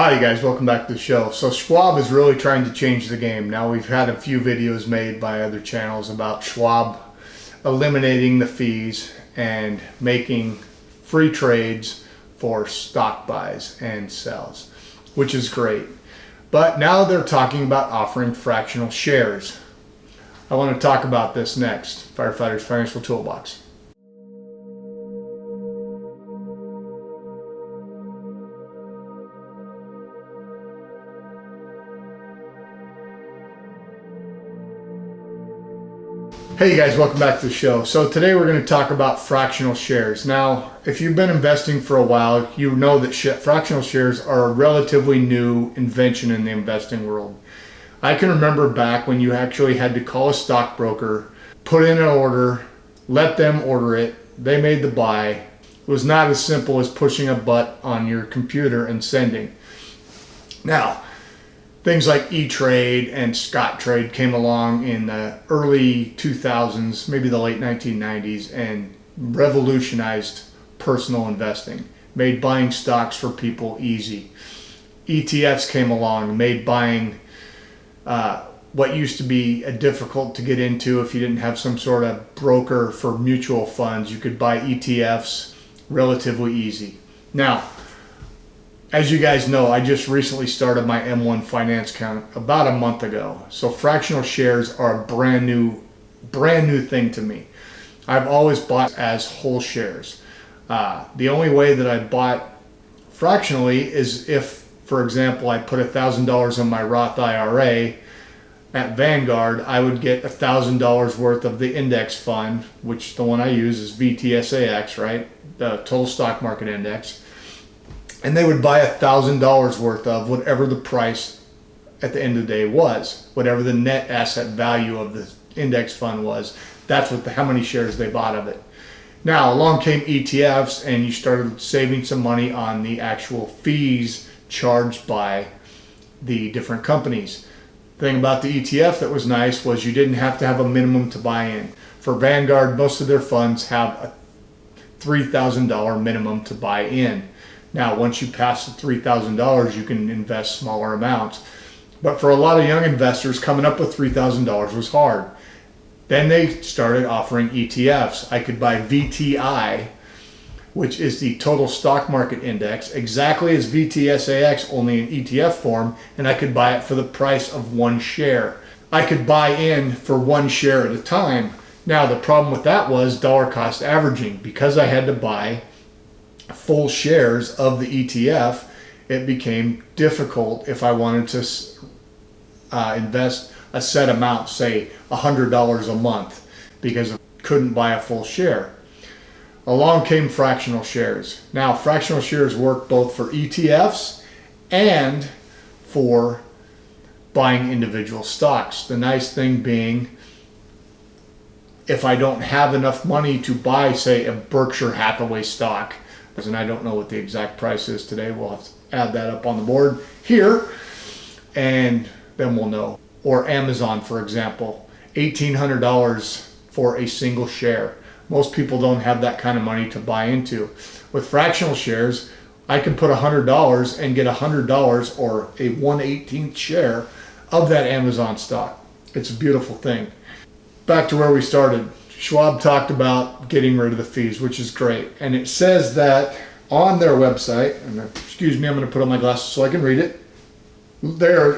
Hi guys, welcome back to the show. So Schwab is really trying to change the game. Now we've had a few videos made by other channels about Schwab eliminating the fees and making free trades for stock buys and sells, which is great. But now they're talking about offering fractional shares. I want to talk about this next. Firefighters Financial Toolbox. Hey guys, welcome back to the show. So today we're going to talk about fractional shares. Now, if you've been investing for a while, you know that fractional shares are a relatively new invention in the investing world. I can remember back when you actually had to call a stockbroker, put in an order, let them order it, they made the buy. It was not as simple as pushing a button on your computer and sending. Now, things like E-Trade and Scottrade came along in the early 2000s, maybe the late 1990s, and revolutionized personal investing, made buying stocks for people easy. ETFs came along, made buying what used to be difficult to get into if you didn't have some sort of broker for mutual funds. You could buy ETFs relatively easy. Now, as you guys know, I just recently started my M1 finance account about a month ago. So fractional shares are a brand new thing to me. I've always bought as whole shares. The only way that I bought fractionally is if, for example, I put $1,000 in my Roth IRA at Vanguard, I would get $1,000 worth of the index fund, which the one I use is VTSAX, right? The total stock market index. And they would buy $1,000 worth of whatever the price at the end of the day was, whatever the net asset value of the index fund was. That's how many shares they bought of it. Now along came ETFs, and you started saving some money on the actual fees charged by the different companies. The thing about the ETF that was nice was you didn't have to have a minimum to buy in. For Vanguard, most of their funds have a $3,000 minimum to buy in. Now, once you pass the $3,000, you can invest smaller amounts. But for a lot of young investors, coming up with $3,000 was hard. Then they started offering ETFs. I could buy VTI, which is the total stock market index, exactly as VTSAX, only in ETF form, and I could buy it for the price of one share. I could buy in for one share at a time. Now, the problem with that was dollar cost averaging. Because I had to buy full shares of the ETF, it became difficult if I wanted to invest a set amount, say $100 a month, because I couldn't buy a full share. Along came fractional shares. Now, fractional shares work both for ETFs and for buying individual stocks. The nice thing being, if I don't have enough money to buy, say, a Berkshire Hathaway stock, and I don't know what the exact price is today. We'll have to add that up on the board here, and then we'll know. Or Amazon, for example, $1,800 for a single share. Most people don't have that kind of money to buy into. With fractional shares, I can put $100 and get $100 or a 1/18th share of that Amazon stock. It's a beautiful thing. Back to where we started. Schwab talked about getting rid of the fees, which is great. And it says that on their website, and excuse me, I'm going to put on my glasses so I can read it.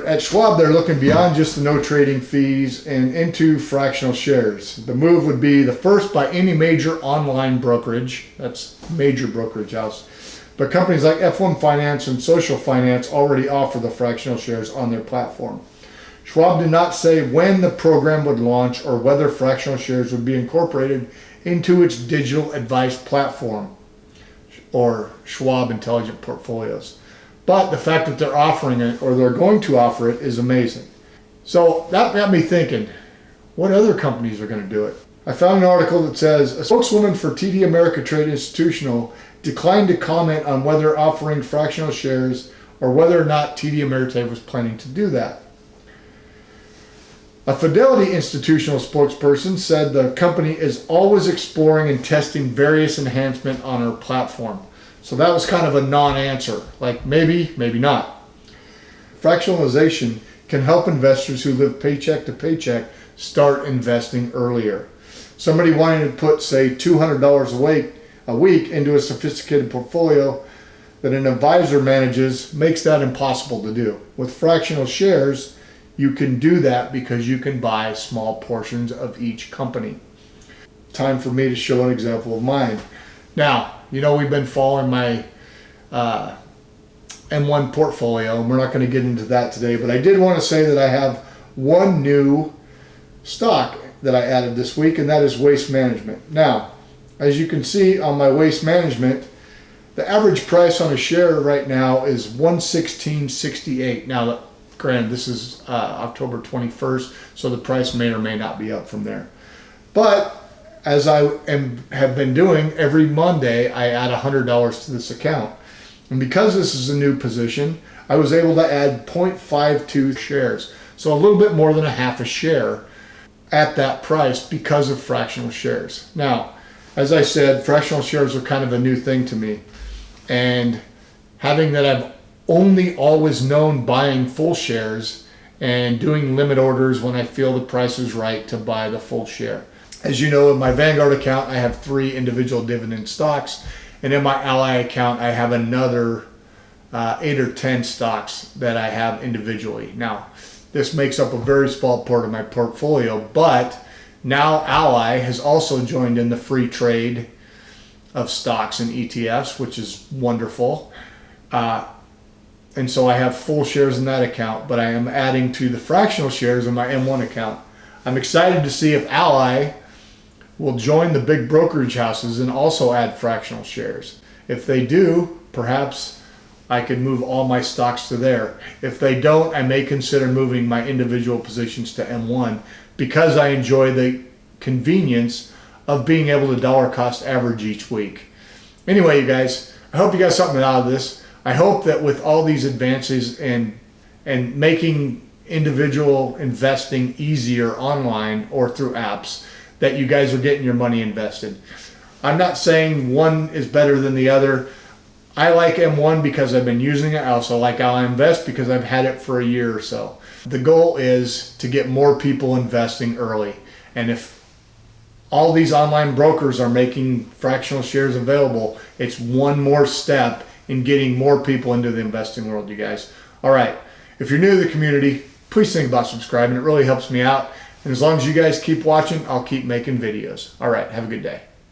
At Schwab, they're looking beyond just the no trading fees and into fractional shares. The move would be the first by any major online brokerage, that's major brokerage house, but companies like F1 Finance and Social Finance already offer the fractional shares on their platform. Schwab did not say when the program would launch or whether fractional shares would be incorporated into its digital advice platform or Schwab Intelligent Portfolios. But the fact that they're offering it, or they're going to offer it, is amazing. So that got me thinking, what other companies are going to do it? I found an article that says, a spokeswoman for TD Ameritrade Institutional declined to comment on whether offering fractional shares or whether or not TD Ameritrade was planning to do that. A Fidelity institutional spokesperson said the company is always exploring and testing various enhancements on our platform. So that was kind of a non-answer, like maybe, maybe not. fractionalization can help investors who live paycheck to paycheck start investing earlier. Somebody wanting to put, say, $200 a week into a sophisticated portfolio that an advisor manages makes that impossible to do. With fractional shares, you can do that because you can buy small portions of each company. Time for me to show an example of mine. Now, you know, we've been following my M1 portfolio, and we're not going to get into that today, but I did want to say that I have one new stock that I added this week, and that is Waste Management. Now, as you can see on my Waste Management, the average price on a share right now is $116.68. Now, granted, this is October 21st, so the price may or may not be up from there. But as I have been doing, every Monday I add $100 to this account. And because this is a new position, I was able to add 0.52 shares. So a little bit more than a half a share at that price because of fractional shares. Now, as I said, fractional shares are kind of a new thing to me. And having that I've only always known buying full shares and doing limit orders when I feel the price is right to buy the full share. As you know, in my Vanguard account, I have 3 individual dividend stocks. And in my Ally account, I have another 8 or 10 stocks that I have individually. Now, this makes up a very small part of my portfolio, but now Ally has also joined in the free trade of stocks and ETFs, which is wonderful. And so I have full shares in that account, but I am adding to the fractional shares in my M1 account. I'm excited to see if Ally will join the big brokerage houses and also add fractional shares. If they do, perhaps I could move all my stocks to there. If they don't, I may consider moving my individual positions to M1 because I enjoy the convenience of being able to dollar cost average each week. Anyway, you guys, I hope you got something out of this. I hope that with all these advances and making individual investing easier online or through apps, that you guys are getting your money invested. I'm not saying one is better than the other. I like M1 because I've been using it. I also like Ally Invest because I've had it for a year or so. The goal is to get more people investing early. And if all these online brokers are making fractional shares available, it's one more step in getting more people into the investing world, you guys. All right, if you're new to the community, please think about subscribing. It really helps me out. And as long as you guys keep watching, I'll keep making videos. All right, have a good day.